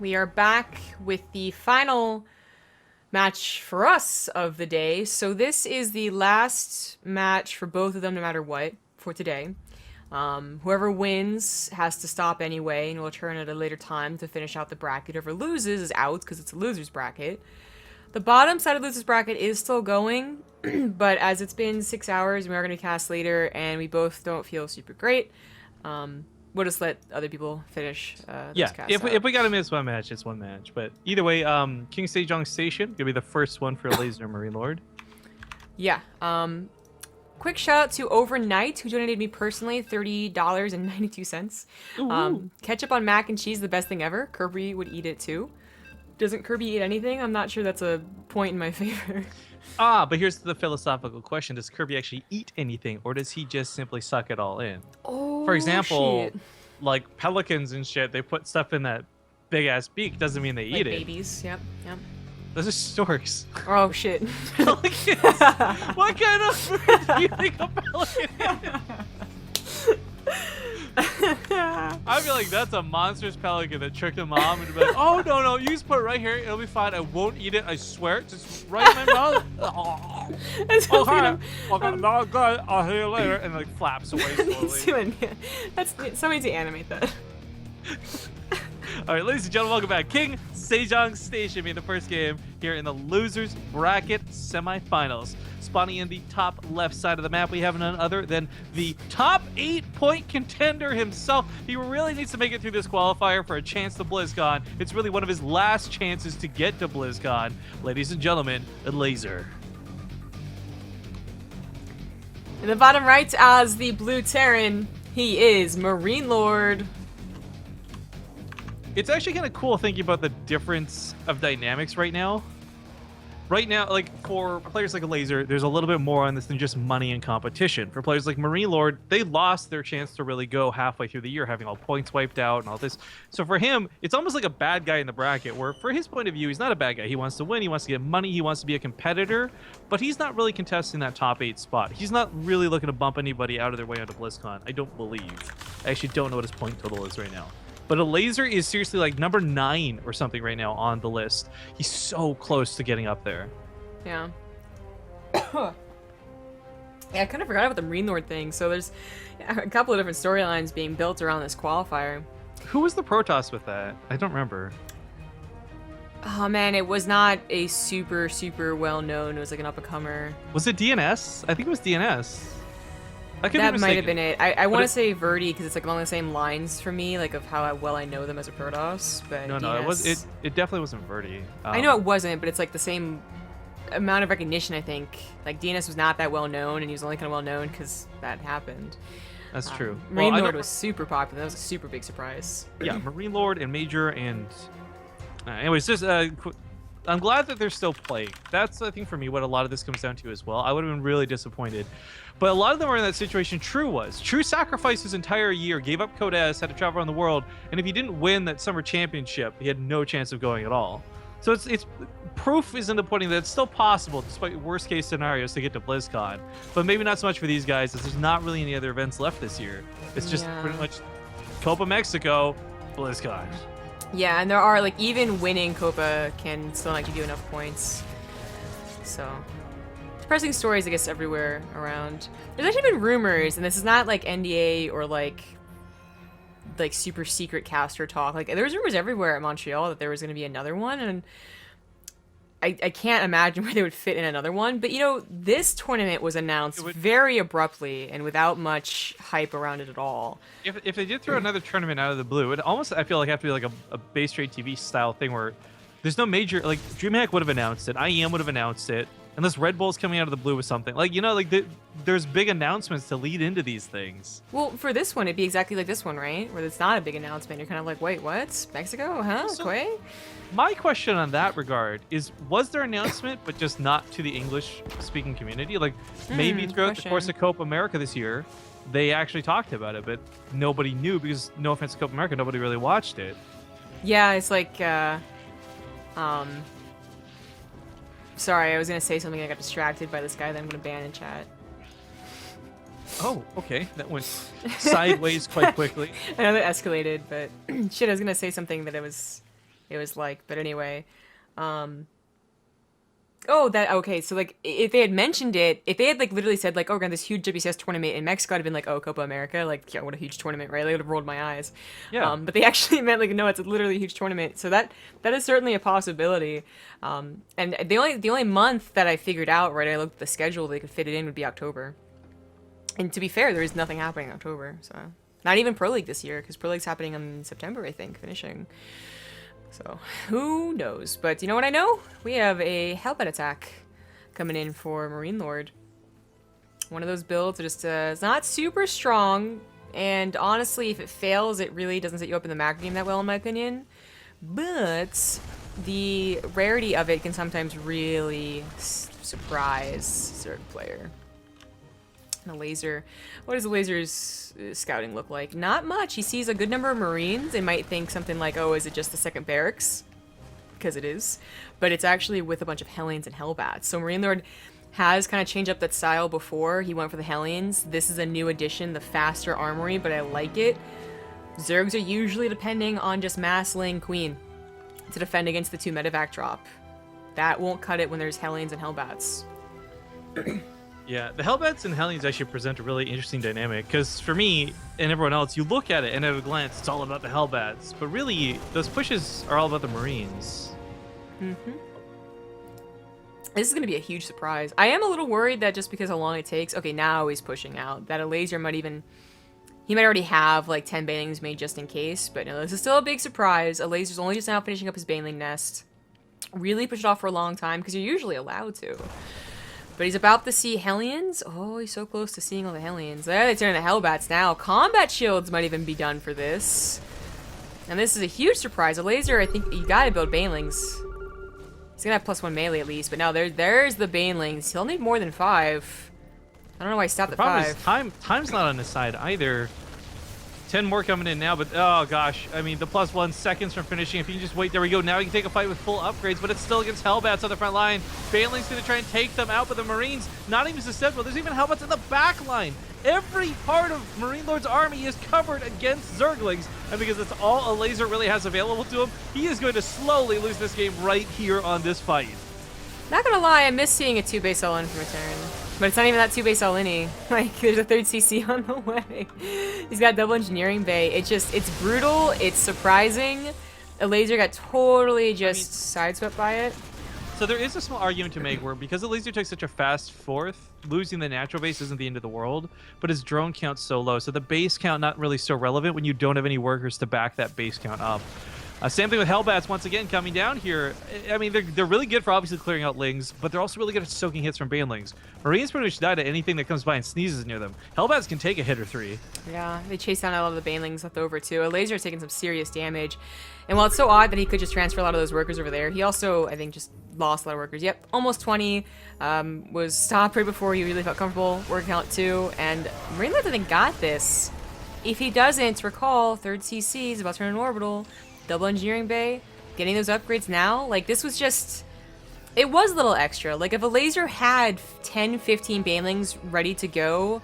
We are back with the final match for us of the day. So this is the last match for both of them, no matter what, for today. Whoever wins has to stop anyway, and we'll return at a later time to finish out the bracket. Whoever loses is out, because it's a loser's bracket. The bottom side of the loser's bracket is still going, but as it's been 6 hours, we are going to cast later, and we both don't feel super great. We'll just let other people finish Yeah, cast if we gotta miss one match, it's one match. But either way, King Sejong Station gonna be the first one for Elazer MarineLorD. Yeah. Quick shout out to Overnight, who donated me personally $30.92. Ketchup on mac and cheese, the best thing ever. Kirby would eat it too. Doesn't Kirby eat anything? I'm not sure that's a point in my favor. But here's the philosophical question: does Kirby actually eat anything, or does he just simply suck it all in? Oh, For example, shit. like pelicans and shit, they put stuff in that big ass beak. Doesn't mean they Like eat it. babies, yep. Those are storks. Oh, shit. Pelicans. What kind of fruit do you think a pelican is? I feel like that's a monstrous pelican that tricked a mom and be like, oh no, you just put it right here, it'll be fine. I won't eat it, I swear. Just right in my mouth. That's Oh, hi. Okay, no, good. I'll hear you later. And like flaps away slowly. Somebody to animate that. All right, ladies and gentlemen, welcome back. King Sejong Station being the first game here in the losers bracket semifinals. Spawning in the top left side of the map, we have none other than the top 8-point contender himself. He really needs to make it through this qualifier for a chance to BlizzCon. It's really one of his last chances to get to BlizzCon. Ladies and gentlemen, Elazer. In the bottom right, as the Blue Terran, he is MarineLorD. It's actually kind of cool thinking about the difference of dynamics right now. Right now, like for players like Elazer, there's a little bit more on this than just money and competition. For players like MarineLorD, they lost their chance to really go halfway through the year, having all points wiped out and all this. So for him, it's almost like a bad guy in the bracket, where for his point of view, he's not a bad guy. He wants to win, he wants to get money, he wants to be a competitor, but he's not really contesting that top 8 spot. He's not really looking to bump anybody out of their way onto BlizzCon, I don't believe. I actually don't know what his point total is right now. But Elazer is seriously like number 9 or something right now on the list. He's so close to getting up there. Yeah. Yeah, I kind of forgot about the MarineLorD thing. So there's a couple of different storylines being built around this qualifier. Who was the Protoss with that? I don't remember. Oh man, it was not a super well known. It was like an up-and-comer. Was it DNS? I think it was DNS. That might have been it. I want to say Verdi because it's like along the same lines for me, like of how well I know them as a Protoss. But no, DNS, it definitely wasn't Verdi. I know it wasn't, but it's like the same amount of recognition. I think like DNS was not that well known, and he was only kind of well known because that happened. That's true. MarineLorD was super popular. That was a super big surprise. Yeah, MarineLorD and Major and anyways, just I'm glad that they're still playing. That's, I think, for me, what a lot of this comes down to as well. I would have been really disappointed. But a lot of them are in that situation. True sacrificed his entire year, gave up Code S, had to travel around the world, and if he didn't win that summer championship, he had no chance of going at all. So it's proof is in the pudding that it's still possible, despite worst case scenarios, to get to BlizzCon. But maybe not so much for these guys, as there's not really any other events left this year. It's just pretty much Copa Mexico, BlizzCon. Yeah, and there are, like, even winning Copa can still not give you enough points. So, depressing stories, I guess, everywhere around. There's actually been rumors, and this is not, like, NDA or, like super secret caster talk. Like, there was rumors everywhere at Montreal that there was going to be another one, and I can't imagine where they would fit in another one. But, you know, this tournament was announced very abruptly and without much hype around it at all. If they did throw another tournament out of the blue, it almost, I feel like, have to be like a BaseTradeTV style thing where there's no major, like, DreamHack would have announced it, IEM would have announced it, unless Red Bull's coming out of the blue with something. Like, you know, like, there's big announcements to lead into these things. Well, for this one, it'd be exactly like this one, right? Where it's not a big announcement. You're kind of like, wait, what? Mexico? Huh? So, Quay? My question on that regard is, was there an announcement, but just not to the English-speaking community? Like, maybe throughout the course of Copa America this year, they actually talked about it, but nobody knew because, no offense to Copa America, nobody really watched it. Yeah, it's like, sorry, I was going to say something. I got distracted by this guy that I'm going to ban in chat. Oh, okay. That went sideways quite quickly. I know that escalated, but shit, I was going to say something that it was it was like. But anyway, oh, that okay. So like, if they had mentioned it, if they had like literally said like, "Oh, we're gonna have this huge WCS tournament in Mexico," I'd have been like, "Oh, Copa America, like, yeah, what a huge tournament, right?" They would have rolled my eyes. Yeah. But they actually meant like, no, it's literally a huge tournament. So that is certainly a possibility. And the only month that I figured out, right, I looked at the schedule they could fit it in would be October. And to be fair, there is nothing happening in October, so not even Pro League this year because Pro League's happening in September, I think, finishing. So, who knows? But you know what I know? We have a Hellbat attack coming in for MarineLorD. One of those builds that just is not super strong, and honestly, if it fails, it really doesn't set you up in the macro game that well, in my opinion. But the rarity of it can sometimes really surprise a certain player. And Elazer. What does Elazer's scouting look like? Not much. He sees a good number of Marines and might think something like, oh, is it just the second barracks? Because it is. But it's actually with a bunch of Hellions and Hellbats. So MarineLorD has kind of changed up that style before. He went for the Hellions. This is a new addition, the faster armory, but I like it. Zergs are usually depending on just mass laying Queen to defend against the 2 medevac drop. That won't cut it when there's Hellions and Hellbats. Yeah, the Hellbats and Hellions actually present a really interesting dynamic, because for me and everyone else, you look at it and at a glance, it's all about the Hellbats, but really, those pushes are all about the Marines. Mm-hmm. This is going to be a huge surprise. I am a little worried that just because how long it takes, okay, now he's pushing out, that Elazer might even, he might already have like 10 banelings made just in case, but no, this is still a big surprise. Elazer's only just now finishing up his baneling nest. Really pushed it off for a long time, because you're usually allowed to. But he's about to see Hellions. Oh, he's so close to seeing all the Hellions. There, they turn into Hellbats now. Combat shields might even be done for this. And this is a huge surprise. Elazer, I think you gotta build banelings. He's gonna have +1 melee at least. But now there's the banelings. He'll need more than 5. I don't know why he stopped at 5. Time's not on his side either. 10 more coming in now, but oh gosh, I mean, the +1 seconds from finishing. If you can just wait, there we go. Now you can take a fight with full upgrades, but it's still against Hellbats on the front line. Baneling's gonna try and take them out, but the Marines not even susceptible. There's even Hellbats in the back line. Every part of MarineLorD's army is covered against Zerglings, and because that's all Elazer really has available to him, he is going to slowly lose this game right here on this fight. Not gonna lie, I miss seeing a 2 base all in from a turn. But it's not even that 2 base all in. Like, there's a 3rd CC on the way. He's got double engineering bay. It's brutal. It's surprising. Elazer got totally just sideswept by it. So there is a small argument to make where, because Elazer took such a fast 4th, losing the natural base isn't the end of the world, but his drone count's so low. So the base count not really so relevant when you don't have any workers to back that base count up. Same thing with Hellbats once again coming down here. I mean, they're really good for obviously clearing out Lings, but they're also really good at soaking hits from Banelings. Marines pretty much die to anything that comes by and sneezes near them. Hellbats can take a hit or 3. Yeah, they chase down a lot of the Banelings left over too. Elazer taking some serious damage. And while it's so odd that he could just transfer a lot of those workers over there, he also, I think, just lost a lot of workers. Yep, almost 20. Was stopped right before he really felt comfortable working out too. And MarineLorD, I think, got this. If he doesn't, recall, 3rd CC is about to turn an orbital. Double engineering bay, getting those upgrades now, like this was just, it was a little extra. Like if Elazer had 10, 15 banelings ready to go,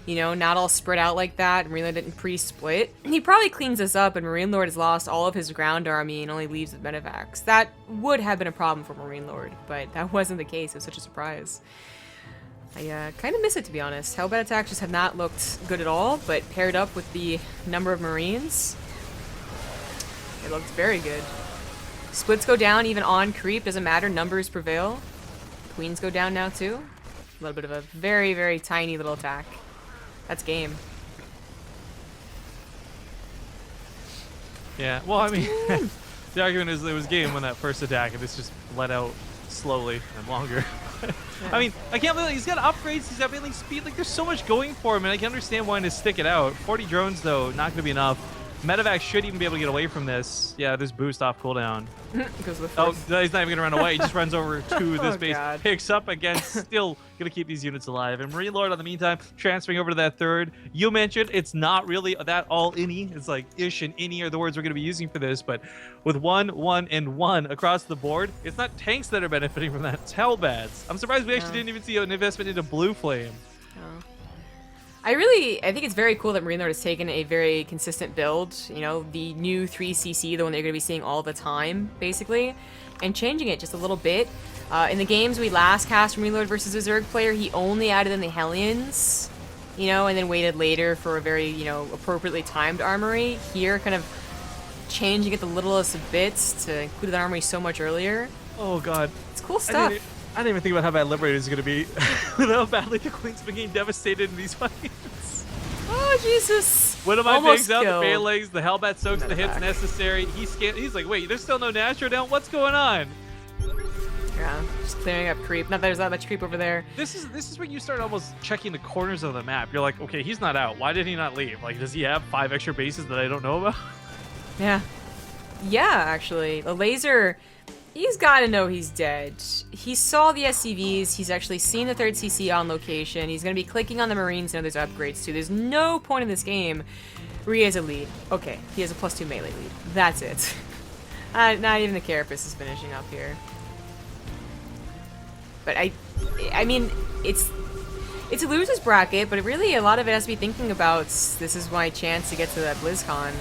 you know, not all spread out like that, and MarineLorD didn't pre-split, he probably cleans this up and MarineLorD has lost all of his ground army and only leaves with medevacs. That would have been a problem for MarineLorD, but that wasn't the case. It was such a surprise. I kind of miss it, to be honest. Hellbat attacks just have not looked good at all, but paired up with the number of Marines, it looks very good. Splits go down even on creep. Doesn't matter. Numbers prevail. Queens go down now too. A little bit of a very, very tiny little attack. That's game. Yeah, well, I mean, the argument is it was game when that first attack, and it's just let out slowly and longer. Yeah. I mean, I can't believe he's got upgrades, he's got baneling speed, like there's so much going for him, and I can understand wanting to stick it out. 40 drones, though, not going to be enough. Medevac should even be able to get away from this. Yeah, this boost off cooldown. Oh, he's not even going to run away. He just runs over to this base, God. picks up again, still going to keep these units alive. And MarineLorD, in the meantime, transferring over to that 3rd. You mentioned it's not really that all-inny. It's like ish and inny are the words we're going to be using for this. But with 1, 1, and 1 across the board, it's not tanks that are benefiting from that. It's Hellbats. I'm surprised we actually didn't even see an investment into Blue Flame. I think it's very cool that MarineLorD has taken a very consistent build, you know, the new 3cc, the one that you're going to be seeing all the time, basically, and changing it just a little bit. In the games we last cast MarineLorD versus a Zerg player, he only added in the Hellions, you know, and then waited later for a very, you know, appropriately timed armory. Here, kind of changing it the littlest of bits to include the armory so much earlier. Oh god. It's cool stuff. I didn't even think about how bad Liberator is going to be. With how badly the Queen's been getting devastated in these fights. Oh, Jesus. One of my Almost bigs out, the killed. Phalanx, the Hellbat soaks the hits necessary. He's like, wait, there's still no Nastro down? What's going on? Yeah, just clearing up creep. Not that there's that much creep over there. This is when you start almost checking the corners of the map. You're like, okay, he's not out. Why did he not leave? Like, does he have 5 extra bases that I don't know about? Yeah. Yeah, actually. Elazer, he's got to know he's dead. He saw the SCVs. He's actually seen the 3rd CC on location. He's going to be clicking on the Marines and there's upgrades too. There's no point in this game where he has a lead. Okay, he has a +2 melee lead. That's it. Not even the Carapace is finishing up here. But I mean, it's a loser's bracket, but really a lot of it has to be thinking about this is my chance to get to that BlizzCon.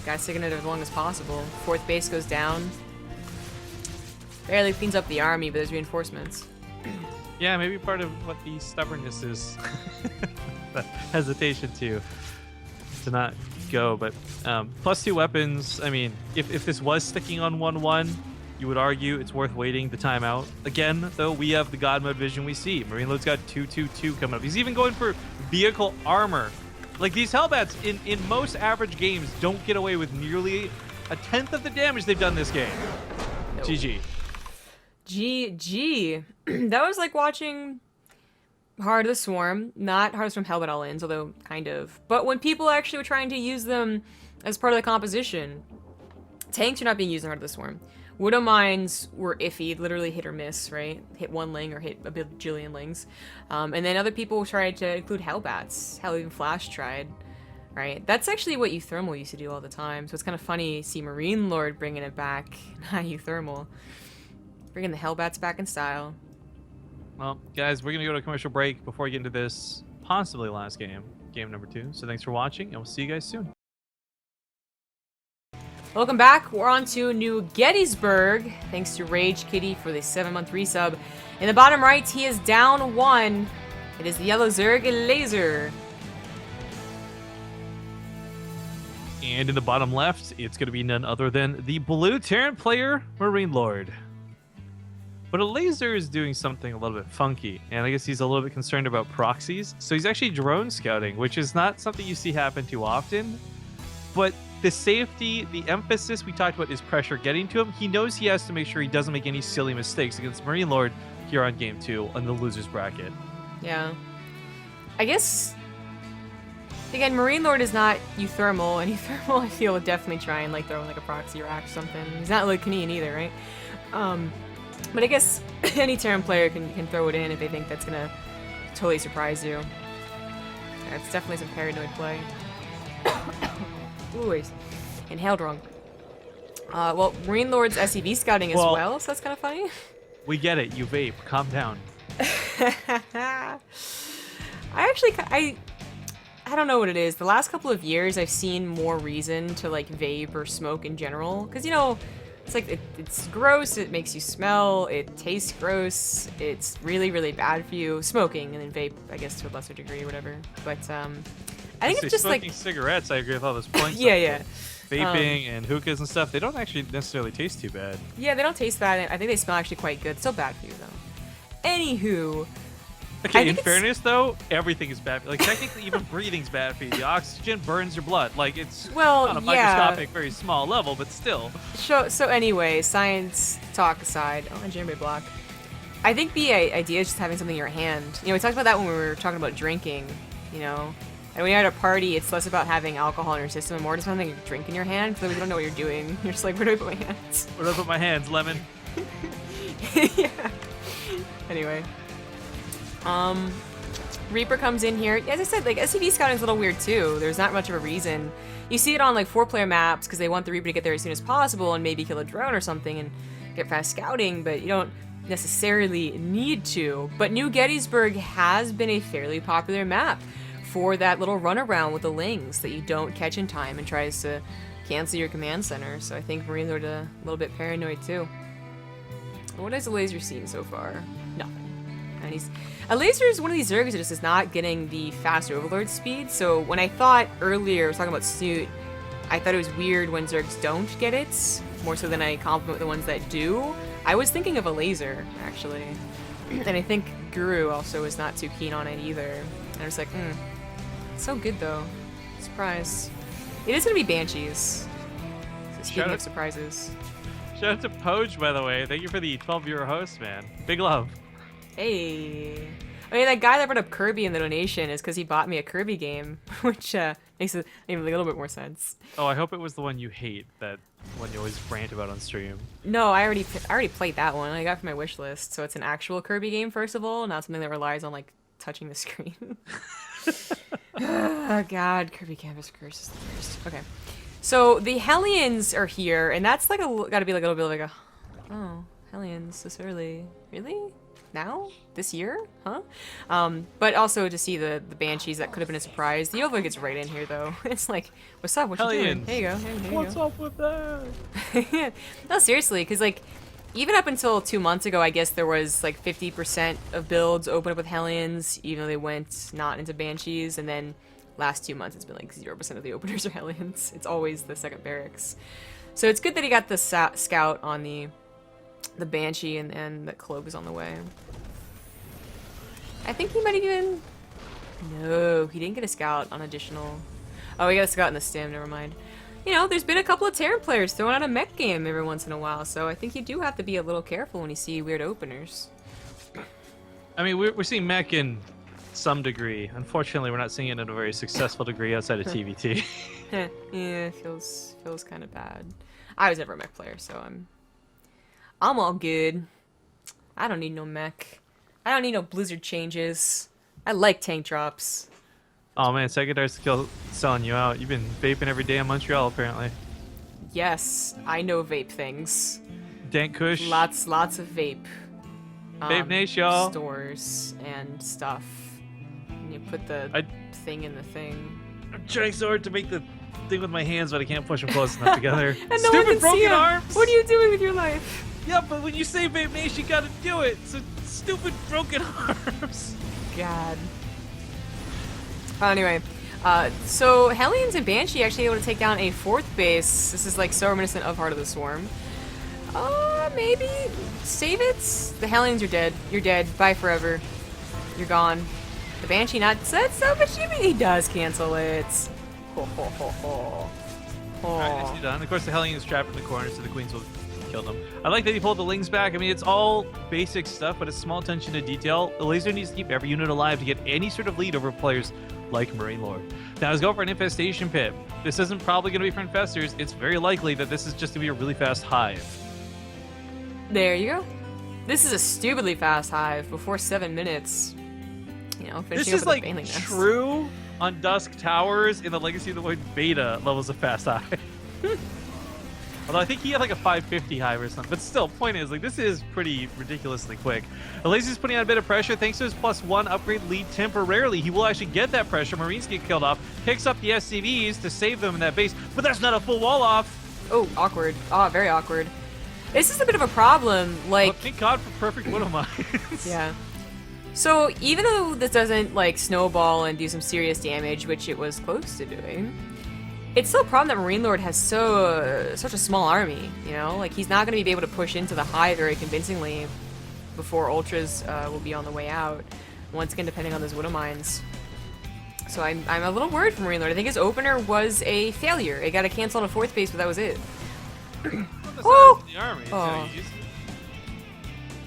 Gotta stick in it as long as possible. 4th base goes down. Barely cleans up the army, but there's reinforcements. Yeah, maybe part of what the stubbornness is. The hesitation to not go, but +2 weapons. I mean, if this was sticking on 1-1, you would argue it's worth waiting the timeout. Again, though, we have the God mode vision we see. MarineLorD's got 2-2-2 coming up. He's even going for vehicle armor. Like, these Hellbats in most average games don't get away with nearly 1/10 of the damage they've done this game. Nope. GG. GG. That was like watching Heart of the Swarm. Not Heart of the Swarm Hellbat all-ins, although kind of. But when people actually were trying to use them as part of the composition, tanks are not being used in Heart of the Swarm. Widow Mines were iffy, literally hit or miss, right? Hit 1 ling or hit a bajillion lings. And then other people tried to include Hellbats. Hell, even Flash tried, right? That's actually what Euthermal used to do all the time. So it's kind of funny to see MarineLorD bringing it back, not Euthermal. Bringing the Hellbats back in style. Well, guys, we're going to go to a commercial break before we get into this possibly last game, game number 2. So thanks for watching, and we'll see you guys soon. Welcome back. We're on to New Gettysburg. Thanks to Rage Kitty for the 7-month resub. In the bottom right, he is down 1. It is the yellow Zerg Elazer. And in the bottom left, it's going to be none other than the blue Terran player, MarineLorD. But Elazer is doing something a little bit funky, and I guess he's a little bit concerned about proxies. So he's actually drone scouting, which is not something you see happen too often. But the safety, the emphasis we talked about is pressure getting to him. He knows he has to make sure he doesn't make any silly mistakes against MarineLorD here on game 2 on the loser's bracket. Yeah. I guess, again, MarineLorD is not Euthermal, and Euthermal I feel would definitely try and like throw in like a proxy rack or something. He's not Lacanian either, right? But I guess any Terran player can throw it in if they think that's gonna totally surprise you. Yeah, it's definitely some paranoid play. Ooh, inhaled wrong. Well, MarineLorD's SCV scouting as well, so that's kind of funny. We get it. You vape. Calm down. I don't know what it is. The last couple of years, I've seen more reason to like vape or smoke in general, because you know, it's like it's gross. It makes you smell. It tastes gross. It's really, really bad for you. Smoking and then vape, I guess, to a lesser degree or whatever. But I think it's just smoking like cigarettes. I agree with all those points. yeah. Vaping and hookahs and stuff. They don't actually necessarily taste too bad. Yeah, they don't taste bad. I think they smell actually quite good. Still bad for you though. Anywho. Okay, in fairness though, everything is bad. Like technically, even breathing's bad for you. The oxygen burns your blood. Like it's on a microscopic, very small level, but still. So anyway, science talk aside, Jambay block. I think the idea is just having something in your hand. You know, we talked about that when we were talking about drinking. You know, and when you're at a party, it's less about having alcohol in your system and more just having a drink in your hand. So you don't know what you're doing. You're just like, where do I put my hands? Where do I put my hands? Lemon. Yeah. Anyway. Reaper comes in here. As I said, like, SCV scouting is a little weird too. There's not much of a reason. You see it on like 4-player maps because they want the Reaper to get there as soon as possible and maybe kill a drone or something and get fast scouting, but you don't necessarily need to. But New Gettysburg has been a fairly popular map for that little runaround with the Lings that you don't catch in time and tries to cancel your command center. So I think MarineLorD a little bit paranoid too. What has Elazer seen so far? Nothing. And Elazer is one of these Zergs that just is not getting the fast overlord speed. So when I thought earlier, I was talking about Snoot, I thought it was weird when Zergs don't get it, more so than I compliment the ones that do. I was thinking of Elazer, actually. And I think Guru also is not too keen on it either. And I was like, it's so good though. Surprise. It is going to be Banshees. So speaking of surprises. Shout out to Poge, by the way. Thank you for the 12-viewer host, man. Big love. Hey. I mean, that guy that brought up Kirby in the donation is because he bought me a Kirby game, which makes it even a little bit more sense. Oh, I hope it was the one you hate, that one you always rant about on stream. No, I already played that one. I got it from my wish list, so it's an actual Kirby game, first of all, not something that relies on, like, touching the screen. Oh, God. Kirby Canvas Curse is the worst. Okay. So, the Hellions are here, and that's, like, gotta be, like, a little bit like a... Oh, Hellions this early. Really? Now? This year? Huh? But also to see the Banshees, that could have been a surprise. The Yovo gets right in here, though. It's like, what's up? What you doing? Here you go. Here What's up with that? No, seriously, because, like, even up until 2 months ago, I guess there was, like, 50% of builds open up with Hellions, even though they went not into Banshees, and then last 2 months it's been, like, 0% of the openers are Hellions. It's always the second barracks. So it's good that he got the scout on the Banshee and that Cloak is on the way. I think he might have even... No, he didn't get a scout on additional... Oh, he got a scout in the stim, never mind. You know, there's been a couple of Terran players throwing out a mech game every once in a while, so I think you do have to be a little careful when you see weird openers. I mean, we're seeing mech in some degree. Unfortunately, we're not seeing it in a very successful degree outside of TVT. Yeah, it feels kind of bad. I was never a mech player, so I'm all good. I don't need no mech. I don't need no blizzard changes. I like tank drops. Oh man, secondary skill selling you out. You've been vaping every day in Montreal, apparently. Yes, I know vape things. Dank Kush. Lots of vape. Vape Nation, y'all. Stores and stuff. And you put the thing in the thing. I'm trying so hard to make the thing with my hands, but I can't push them close enough together. And Stupid broken arms! What are you doing with your life? Yeah, but when you say Vape Nation, you gotta do it. So stupid broken arms. God. Anyway, so Hellions and Banshee actually able to take down a 4th base. This is like so reminiscent of Heart of the Swarm. Maybe save it. The Hellions are dead. You're dead. Bye forever. You're gone. The Banshee not. That's so much. He does cancel it. Ho ho ho ho. Alright, nicely done. Of course, the Hellion is trapped in the corner, so the Queens will kill them. I like that he pulled the Lings back. I mean, it's all basic stuff, but it's small attention to detail. Elazer needs to keep every unit alive to get any sort of lead over players like MarineLorD. Now, let's go for an Infestation Pit. This isn't probably going to be for Infestors. It's very likely that this is just going to be a really fast hive. There you go. This is a stupidly fast hive before 7 minutes. You know, this finishing is up like with a Baneling Nest. true on Dusk Towers in the Legacy of the Void beta levels of fast hive. Although I think he had like a 550 hive or something. But still, point is, like, this is pretty ridiculously quick. Elazer's putting on a bit of pressure. Thanks to his +1 upgrade lead temporarily, he will actually get that pressure. Marines get killed off. Picks up the SCVs to save them in that base. But that's not a full wall off. Oh, awkward. Oh, very awkward. This is a bit of a problem. Like, well, thank God for perfect widow mines. Yeah. So even though this doesn't like snowball and do some serious damage, which it was close to doing, it's still a problem that MarineLorD has such a small army. You know, like he's not going to be able to push into the hive very convincingly before Ultras will be on the way out. Once again, depending on those widow mines. So I'm a little worried for MarineLorD. I think his opener was a failure. It got a cancel on a 4th base, but that was it. Oh! The army. Oh.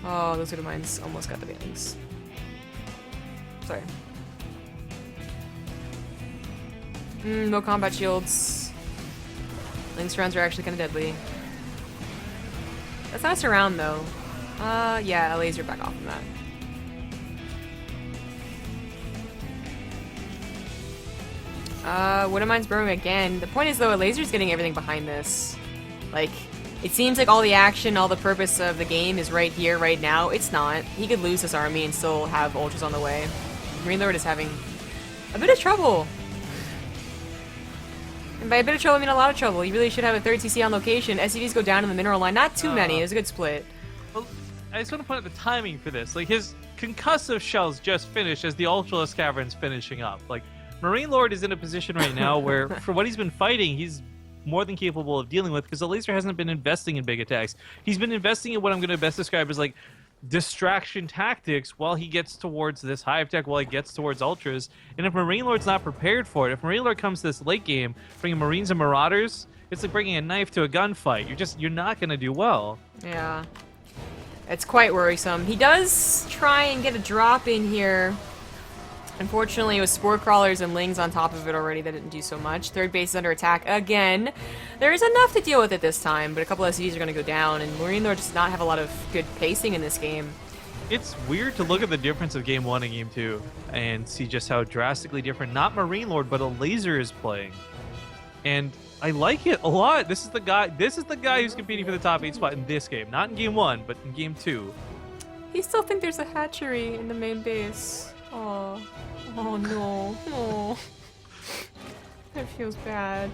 Oh, those widow mines almost got the bangs. Sorry. No combat shields. Lynx rounds are actually kind of deadly. That's not a surround though. Yeah, Elazer back off from that. Widow Mine's burrowing again. The point is though, Elazer's getting everything behind this. Like, it seems like all the action, all the purpose of the game is right here, right now. It's not. He could lose this army and still have Ultras on the way. MarineLorD is having a bit of trouble. And by a bit of trouble, I mean a lot of trouble. You really should have a third CC on location. SCVs go down in the mineral line. Not too many. It was a good split. Well, I just want to point out the timing for this. Like, his concussive shells just finished as the Ultralisk Cavern's finishing up. Like, MarineLorD is in a position right now where, for what he's been fighting, he's more than capable of dealing with, because Elazer hasn't been investing in big attacks. He's been investing in what I'm going to best describe as, like, distraction tactics while he gets towards this hive tech, while he gets towards ultras. And if MarineLorD's not prepared for it, if MarineLorD comes to this late game bringing Marines and Marauders, it's like bringing a knife to a gunfight. You're not going to do well. Yeah. It's quite worrisome. He does try and get a drop in here. Unfortunately, it was Spore Crawlers and Lings on top of it already that didn't do so much. Third base is under attack again. There is enough to deal with it this time, but a couple of SCVs are going to go down, and MarineLorD does not have a lot of good pacing in this game. It's weird to look at the difference of Game 1 and Game 2 and see just how drastically different, not MarineLorD, but Elazer is playing. And I like it a lot. This is the guy who's competing for the top 8 spot in this game. Not in Game 1, but in Game 2. You still think there's a hatchery in the main base. Oh, oh no. Oh. That feels bad.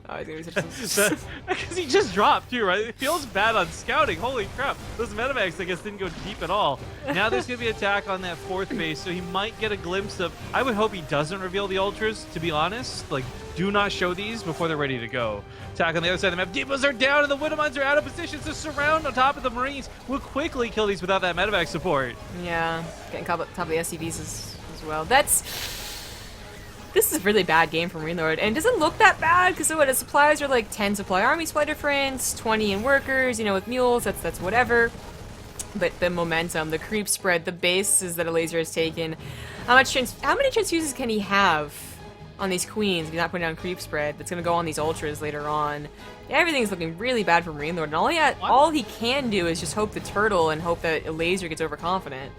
Oh, because he just dropped too, right? It feels bad on scouting. Holy crap. Those medevacs, I guess, didn't go deep at all. Now there's going to be an attack on that 4th base, so he might get a glimpse of... I would hope he doesn't reveal the Ultras, to be honest. Like, do not show these before they're ready to go. Attack on the other side of the map. Depots are down, and the Widowmines are out of position, so surround on top of the Marines will quickly kill these without that medevac support. Yeah, getting top of the SCVs as well. This is a really bad game for MarineLorD, and it doesn't look that bad, because what, his supplies are like 10 supply army supply difference, 20 in workers, you know, with mules, that's whatever. But the momentum, the creep spread, the bases that Elazer has taken, how many transfuses can he have on these queens if he's not putting down creep spread that's going to go on these ultras later on? Everything's looking really bad for MarineLorD, and all he can do is just hope the turtle and hope that Elazer gets overconfident.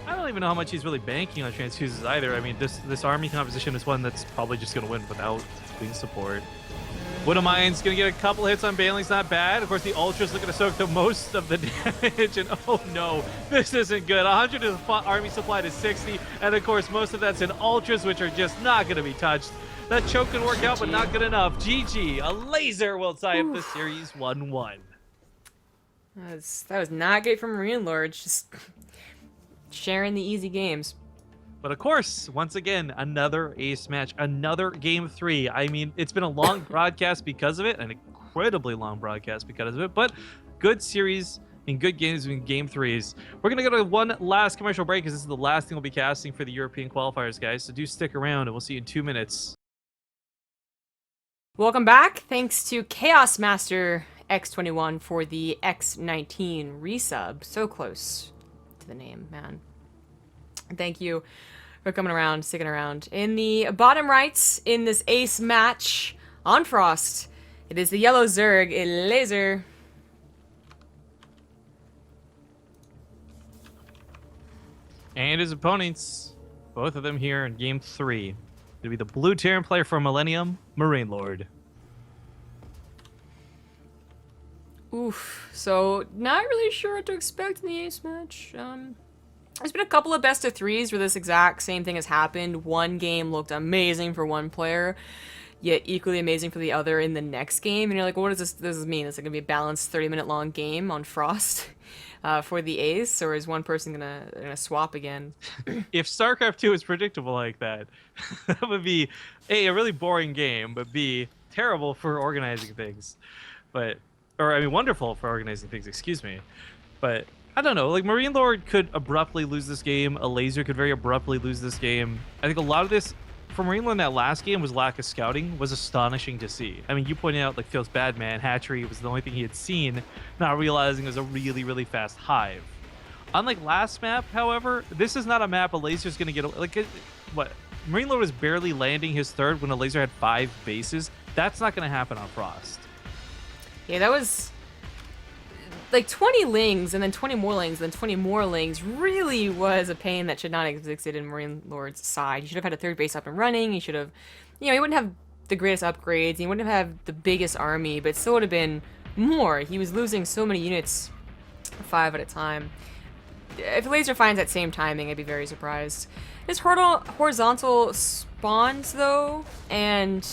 I don't even know how much he's really banking on transfuses either. I mean, this army composition is one that's probably just going to win without queen support. Widowmine's going to get a couple hits on Baneling's, not bad. Of course, the Ultra's looking to soak the most of the damage, and oh no, this isn't good. 100 is army supply to 60, and of course, most of that's in Ultras, which are just not going to be touched. That choke can work out, but not good enough. GG, Elazer will tie up the series 1-1. That was not great for MarineLorD, just sharing the easy games. But of course, once again, another ace match, another Game 3. I mean, it's been a long broadcast because of it, an incredibly long broadcast because of it, but good series and good games in Game 3s. We're going to go to one last commercial break, because this is the last thing we'll be casting for the European qualifiers, guys, so do stick around, and we'll see you in 2 minutes. Welcome back. Thanks to Chaos Master X21 for the X19 resub. So close to the name, man. Thank you for coming around, sticking around. In the bottom right, in this ace match on Frost, it is the yellow Zerg, Elazer. And his opponents, both of them here in Game 3. It'll be the blue Terran player for Millennium, MarineLorD. Oof. So, not really sure what to expect in the ace match. There's been a couple of best of threes where this exact same thing has happened. One game looked amazing for one player, yet equally amazing for the other in the next game. And you're like, well, what does this mean? Is it going to be a balanced 30-minute long game on Frost for the ace? Or is one person gonna swap again? If StarCraft 2 is predictable like that, that would be A, a really boring game, but B, terrible for organizing things. Wonderful for organizing things, excuse me. But I don't know, like, MarineLorD could abruptly lose this game. Elazer could very abruptly lose this game. I think a lot of this, for MarineLorD in that last game, was lack of scouting, was astonishing to see. I mean, you pointed out, like, Feels Bad Man, Hatchery was the only thing he had seen, not realizing it was a really, really fast hive. Unlike last map, however, this is not a map Elazer's going to get, like, what? MarineLorD was barely landing his third when Elazer had 5 bases. That's not going to happen on Frost. Yeah, that was like 20 lings and then 20 more lings and then 20 more lings really was a pain that should not have existed in MarineLorD's side. He should have had a third base up and running. He should have, you know, he wouldn't have the greatest upgrades. He wouldn't have had the biggest army, but it still would have been more. He was losing so many units 5 at a time. if Elazer finds that same timing, I'd be very surprised. This horizontal spawns, though, and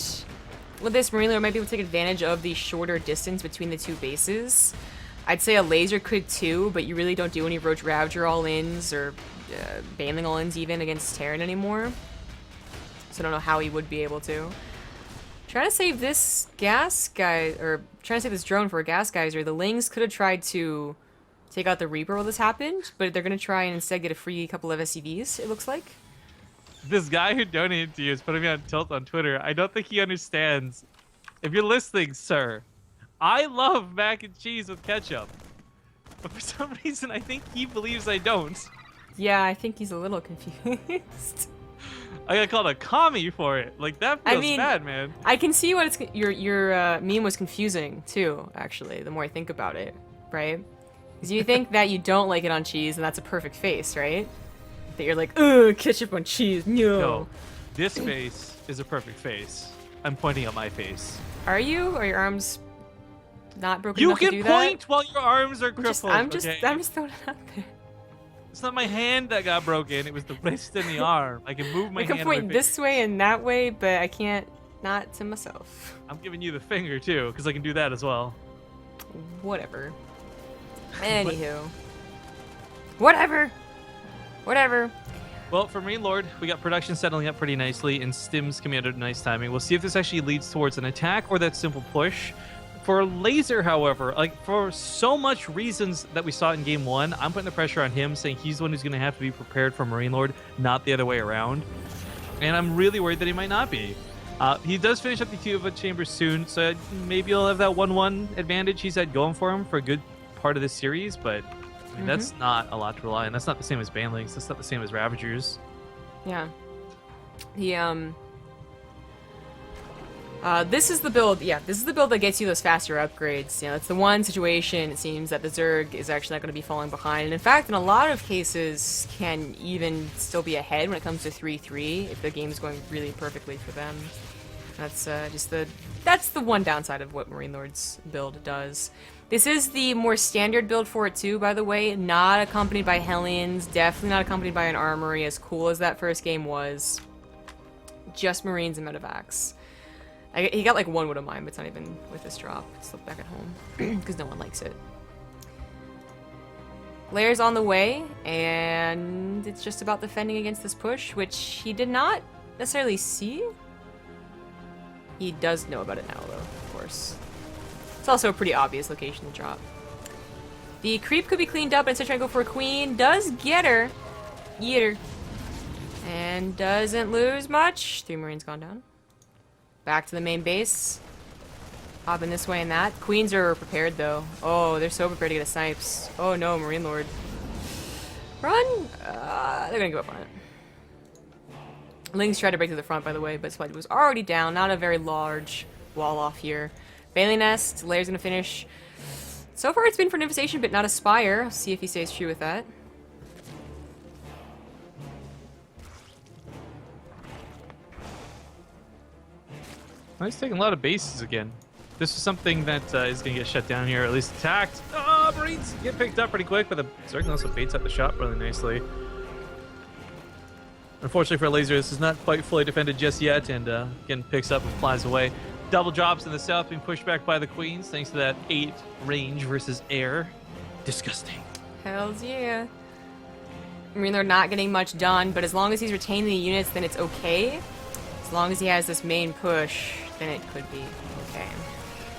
with this, MarineLorD might be able to take advantage of the shorter distance between the two bases. I'd say Elazer could too, but you really don't do any Roach Ravager all-ins or Baneling all-ins even against Terran anymore. So I don't know how he would be able to. Trying to save this gas guy, or trying to save this drone for a gas geyser. The Lings could have tried to take out the Reaper while this happened, but they're going to try and instead get a free couple of SCVs, it looks like. This guy who donated to you is putting me on tilt on Twitter. I don't think he understands. If you're listening, sir, I love mac and cheese with ketchup. But for some reason, I think he believes I don't. Yeah, I think he's a little confused. I got called a commie for it. Like, that feels bad, man. I can see what it's... Your meme was confusing, too, actually, the more I think about it, right? Because you think that you don't like it on cheese, and that's a perfect face, right? That you're like, ugh, ketchup on cheese, no. This face is a perfect face. I'm pointing at my face. Are you? Are your arms not broken enough to do that? You can point while your arms are crippled. I'm just throwing it out there. It's not my hand that got broken. It was the wrist and the arm. I can move my hand. I can point this way and that way, but I can't not to myself. I'm giving you the finger, too, because I can do that as well. Whatever. Anywho. Whatever. Well, for MarineLorD, we got production settling up pretty nicely, and stims coming out at nice timing. We'll see if this actually leads towards an attack or that simple push. For Elazer, however, like for so much reasons that we saw in Game 1, I'm putting the pressure on him, saying he's the one who's going to have to be prepared for MarineLorD, not the other way around. And I'm really worried that he might not be. He does finish up the Cuba Chambers soon, so maybe he'll have that 1-1 advantage he's had going for him for a good part of this series, but I mean, that's not a lot to rely on. That's not the same as Banelings. That's not the same as Ravagers. Yeah. This is the build, this is the build that gets you those faster upgrades. You know, it's the one situation, it seems, that the Zerg is actually not going to be falling behind. And in fact, in a lot of cases, can even still be ahead when it comes to 3-3, if the game's going really perfectly for them. That's that's the one downside of what MarineLorD's build does. This is the more standard build for it too, by the way, not accompanied by Hellions, definitely not accompanied by an armory, as cool as that first game was. Just Marines and Medevacs. He got like one wood of mine, but it's not even with this drop. It's still back at home, because no one likes it. Layer's on the way, and it's just about defending against this push, which he did not necessarily see. He does know about it now, though, of course. It's also a pretty obvious location to drop. The creep could be cleaned up, and instead trying to go for a queen. Does get her. Eat her. And doesn't lose much. 3 Marines gone down. Back to the main base. Hopping this way and that. Queens are prepared, though. Oh, they're so prepared to get a snipes. Oh, no, MarineLorD. Run! They're gonna give up on it. Lings tried to break through the front, by the way, but Spud was already down. Not a very large wall off here. Bailey Nest, Layer's gonna finish. So far it's been for an invitation, but not a Spire. I'll see if he stays true with that. He's taking a lot of bases again. This is something that is going to get shut down here, or at least attacked. Oh, Marines get picked up pretty quick, but the Zerg also baits up the shot really nicely. Unfortunately for Elazer, this is not quite fully defended just yet, and again picks up and flies away. Double drops in the south being pushed back by the Queens, thanks to that 8 range versus air. Disgusting. Hells yeah. I mean, they're not getting much done, but as long as he's retaining the units, then it's okay. As long as he has this main push, then it could be okay.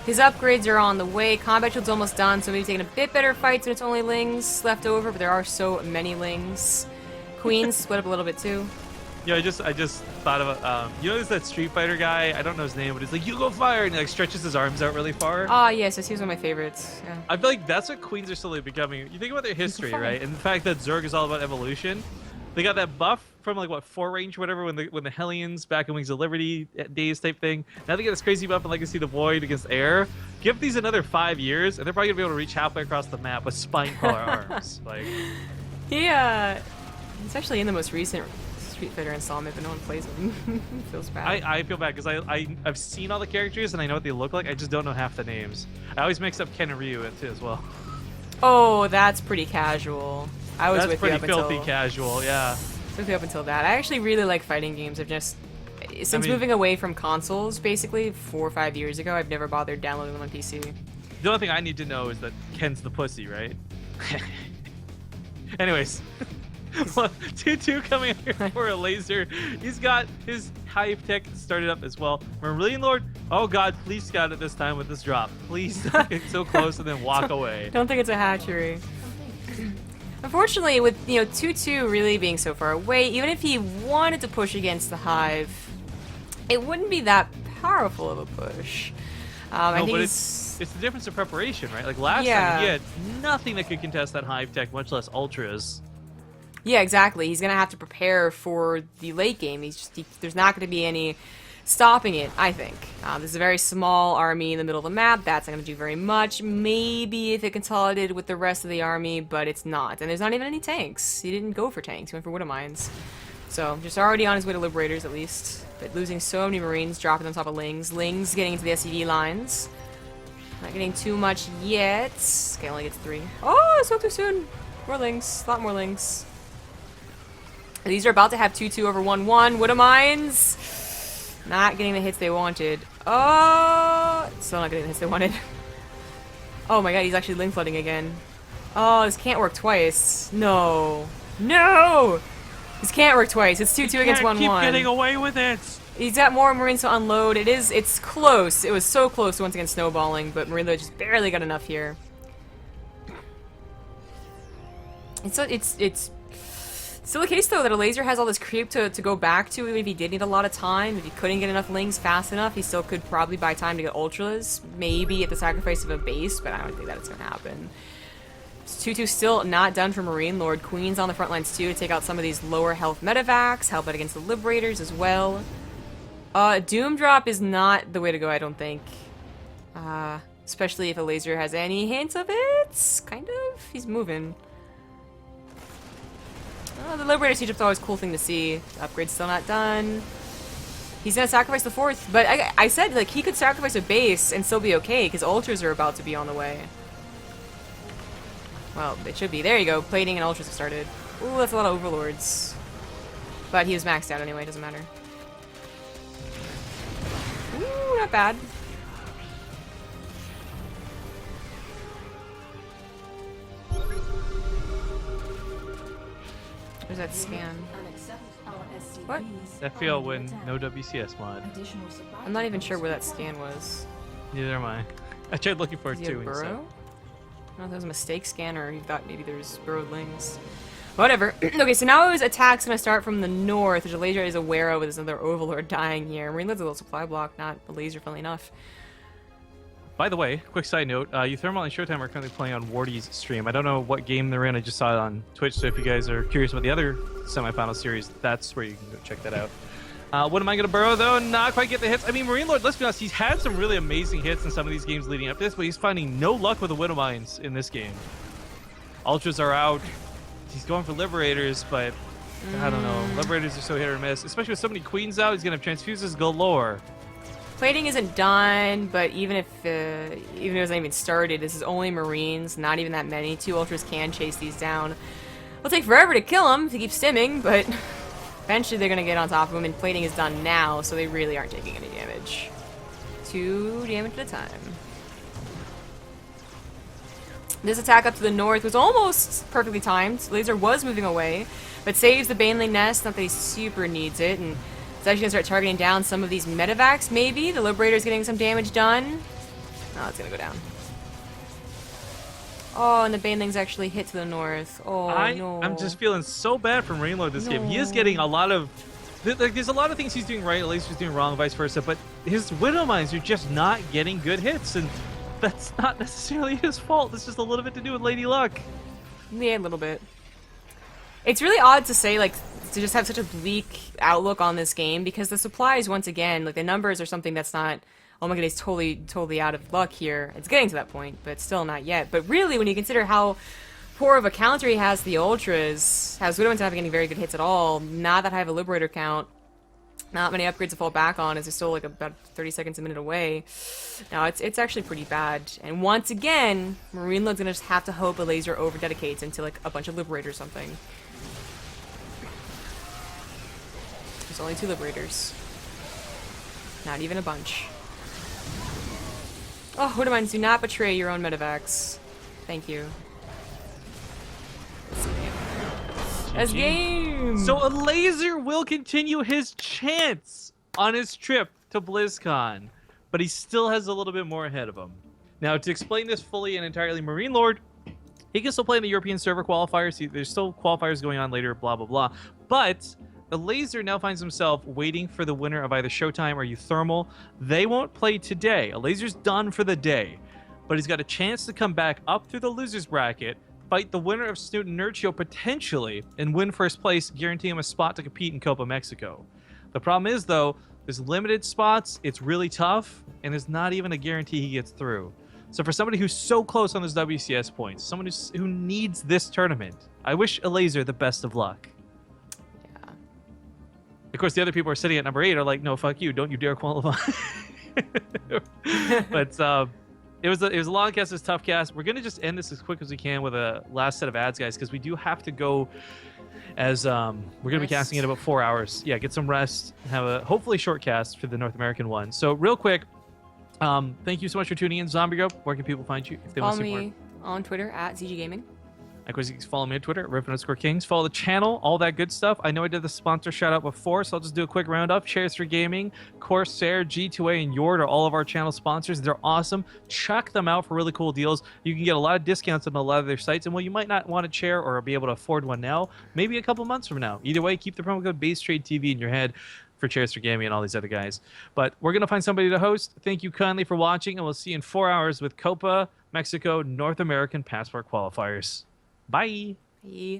His upgrades are on the way. Combat shield's almost done, so maybe taking a bit better fights when it's only Lings left over, but there are so many Lings. Queens split up a little bit too. Yeah, I just thought of you know, there's that Street Fighter guy. I don't know his name, but he's like, "You go fire," and he like stretches his arms out really far. Ah, yes, he was one of my favorites. Yeah. I feel like that's what Queens are slowly becoming. You think about their history, right? And the fact that Zerg is all about evolution. They got that buff from like what 4 range or whatever when the Hellions back in Wings of Liberty days type thing. Now they get this crazy buff in Legacy of the Void against air. Give these another 5 years, and they're probably gonna be able to reach halfway across the map with spine crawler arms. Like, yeah, it's actually in the most recent Street Fighter installment, but no one plays him. Feels bad. I feel bad because I've seen all the characters and I know what they look like. I just don't know half the names. I always mix up Ken and Ryu too as well. Oh, that's pretty casual. I was That's with you pretty up filthy until casual, yeah. with you up until that. I actually really like fighting games. I've just since mean- moving away from consoles, basically 4 or 5 years ago, I've never bothered downloading them on PC. The only thing I need to know is that Ken's the pussy, right? Anyways, well, 2-2 coming up here for Elazer. He's got his hive tech started up as well. MarineLorD, oh god, please scout it this time with this drop. Please don't get so close and then walk away. Don't think it's a hatchery. Unfortunately, with 2-2 really being so far away, even if he wanted to push against the hive, it wouldn't be that powerful of a push. I No, think but he's... it's the difference of preparation, right? Like last Yeah. time, he had nothing that could contest that hive tech, much less ultras. Yeah, exactly. He's gonna have to prepare for the late game. There's not gonna be any stopping it, I think. This is a very small army in the middle of the map. That's not gonna do very much. Maybe if it consolidated with the rest of the army, but it's not. And there's not even any tanks. He didn't go for tanks. He went for Widow Mines. So, just already on his way to Liberators, at least. But losing so many Marines, dropping on top of Lings. Lings getting into the SCV lines. Not getting too much yet. Okay, only gets 3. Oh, so too soon. More Lings. A lot more Lings. These are about to have 2-2 over 1-1. Widow Mines. Not getting the hits they wanted. Oh, still not getting the hits they wanted. Oh my god, he's actually Ling flooding again. Oh, this can't work twice. No. No! This can't work twice. It's 2-2 against 1-1. Keep getting away with it. He's got more Marines to unload. It's close. It was so close to once again snowballing, but MarineLorD just barely got enough here. It's still the case though that Elazer has all this creep to go back to, even if he did need a lot of time. If he couldn't get enough Lings fast enough, he still could probably buy time to get Ultras, maybe at the sacrifice of a base, but I don't think that it's gonna happen. 2-2 still not done for MarineLorD. Queen's on the front lines too to take out some of these lower health medevacs, help out against the Liberators as well. Doom drop is not the way to go, I don't think. Especially if Elazer has any hints of it. Kind of. He's moving. The Liberator siege up's always a cool thing to see. The upgrade's still not done. He's gonna sacrifice the 4th, but I said like he could sacrifice a base and still be okay because Ultras are about to be on the way. Well, they should be. There you go. Plating and Ultras have started. Ooh, that's a lot of Overlords. But he was maxed out anyway, doesn't matter. Ooh, not bad. Where's that scan? What? That fail when no WCS mod. I'm not even sure where that scan was. Neither am I. I tried looking for it Is he a too. burrow? I So. don't know if that was a mistake scan or he thought maybe there's burrowed Lings. Whatever. Okay, so now his attack's gonna start from the north, which Elazer is aware of with his other Overlord dying here. MarineLord's a little supply block, not a laser, funnily enough. By the way, quick side note, Uthermal and Showtime are currently playing on Wardy's stream. I don't know what game they're in, I just saw it on Twitch, so if you guys are curious about the other semifinal series, that's where you can go check that out. What am I going to burrow, though? Not quite get the hits. I mean, MarineLorD, let's be honest, he's had some really amazing hits in some of these games leading up to this, but he's finding no luck with the Widow Mines in this game. Ultras are out. He's going for Liberators, but I don't know. Liberators are so hit or miss, especially with so many Queens out, he's going to have Transfuses galore. Plating isn't done, but even if it hasn't even started, this is only Marines, not even that many. 2 Ultras can chase these down. It'll take forever to kill them if they keep stimming, but eventually they're going to get on top of them, and plating is done now, so they really aren't taking any damage. 2 damage at a time. This attack up to the north was almost perfectly timed. Elazer was moving away, but saves the Baneling Nest, not that he super needs it, and it's actually going to start targeting down some of these medevacs, maybe. The Liberator's getting some damage done. Oh, it's going to go down. Oh, and the Banelings actually hit to the north. Oh, no. I'm just feeling so bad for MarineLorD this game. He is getting a lot of... Like, there's a lot of things he's doing right, Elazer's doing wrong, vice versa, but his Widow Mines are just not getting good hits, and that's not necessarily his fault. It's just a little bit to do with Lady Luck. Yeah, a little bit. It's really odd to say, like, to just have such a bleak outlook on this game, because the supplies, once again, like, the numbers are something that's not, oh my god, he's totally out of luck here. It's getting to that point, but still not yet. But really, when you consider how poor of a counter he has the Ultras, has Widow Mines not getting very good hits at all, not that high of a Liberator count, not many upgrades to fall back on, as they're still like about 30 seconds a minute away. Now it's actually pretty bad. And once again, MarineLorD's gonna just have to hope Elazer over dedicates into like a bunch of Liberators or something. There's only 2 Liberators. Not even a bunch. Oh, what reminds, do not betray your own medevacs. Thank you. That's game! So Elazer will continue his chance on his trip to BlizzCon, but he still has a little bit more ahead of him. Now, to explain this fully and entirely, MarineLorD, he can still play in the European server qualifiers. There's still qualifiers going on later, blah, blah, blah. But Elazer now finds himself waiting for the winner of either Showtime or Euthermal. They won't play today. Elazer's done for the day, but he's got a chance to come back up through the losers bracket, fight the winner of Snoot and Nurchio potentially, and win first place, guaranteeing him a spot to compete in Copa Mexico. The problem is, though, there's limited spots, it's really tough, and there's not even a guarantee he gets through. So for somebody who's so close on those WCS points, someone who needs this tournament, I wish Elazer the best of luck. Yeah. Of course, the other people are sitting at number 8 are like, no, fuck you, don't you dare qualify. But it was a long cast, it was a tough cast. We're going to just end this as quick as we can with a last set of ads, guys, because we do have to go as we're going to be casting in about 4 hours. Yeah, get some rest, have a hopefully short cast for the North American one. So real quick, thank you so much for tuning in. Zombie Group, where can people find you if they want to support? Follow me on Twitter at ZG Gaming. Of course, you can follow me on Twitter, Riff_Kings. Follow the channel, all that good stuff. I know I did the sponsor shout out before, so I'll just do a quick roundup. Chairs for Gaming, Corsair, G2A, and Yord are all of our channel sponsors. They're awesome. Check them out for really cool deals. You can get a lot of discounts on a lot of their sites, and while you might not want a chair or be able to afford one now, maybe a couple months from now. Either way, keep the promo code BaseTradeTV in your head for Chairs for Gaming and all these other guys. But we're going to find somebody to host. Thank you kindly for watching, and we'll see you in 4 hours with Copa Mexico North American Passport Qualifiers. Bye! Bye.